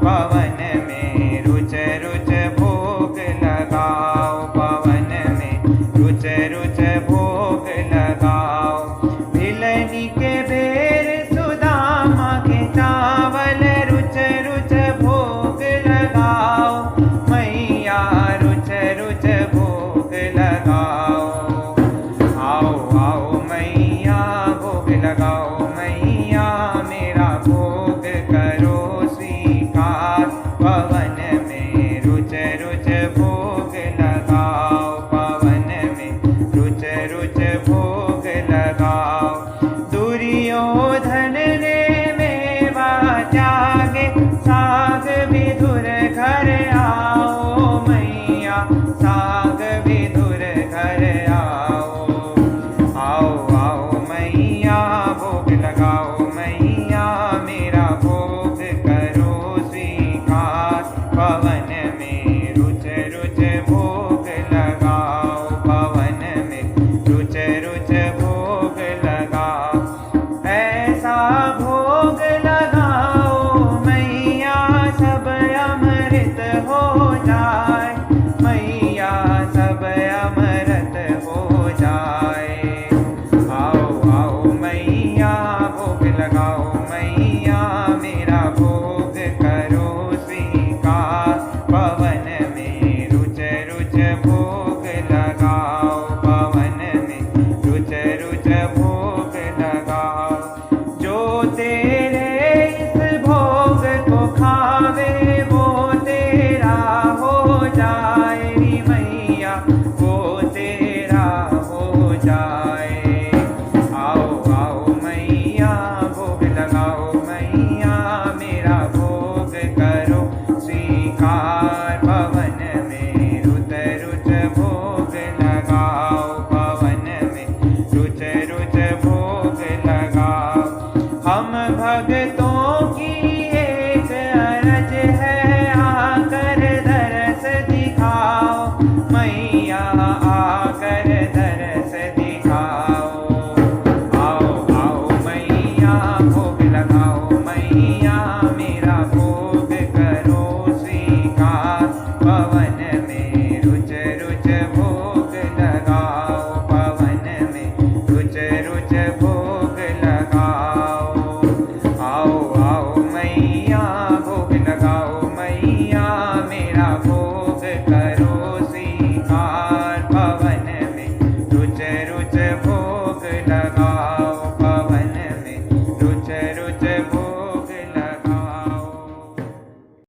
पवन में रुच रुच भोग लगाओ, पवन में रुच रुच भोग लगाओ। भिलनी के बेर सुदामा के चावल रुच रुच भोग लगाओ, मैया रुच रुच भोग लगाओ। आओ आओ मैया भोग लगाओ, मैया मेरा भोग करो स्वीकार। पवन में रुच रुच भोग लगाओ, पवन में रुच रुच भोग लगाओ। दुर्योधन ने मेवा त्यागे, साग विदुर घर आओ, मैया साग विदुर घर आओ। आओ आओ मैया भोग लगाओ, मैया मेरा भोग करो स्वीकार। पवन में रुच रुच भोग लगाओ, पवन में रुच रुच भोग लगाओ। ऐसा भोग लगाओ मैया सब अमृत हो जाए, मैया सब अमृत हो जाए। आओ आओ मैया भोग लगाओ, मैया मेरा भोग करो स्वीकार। पवन में रुच रुच भोग लगाओ, पवन में रुच रुच भोग लगाओ। जो तेरे इस भोग को खावे वो तेरा हो जाए री मैया, वो तेरा हो जाए। आओ आओ मैया भोग लगाओ, मैया मेरा भोग करो स्वीकार। पवन में रुच रुच भोग लगाओ, पवन में रुच रुच भोग लगाओ। हम भक्तों की एक अरज है, आकर दरस दिखाओ, मैया आकर दरस दिखाओ। आओ आओ मैया भोग लगाओ, मैया मेरा भोग करो स्वीकार। पवन में रुच रुच भोग लगाओ, पवन में रुच रुच भोग लगाओ। आओ आओ मैया भोग लगाओ, मैया मेरा भोग करो स्वीकार। पवन में रुच रुच भोग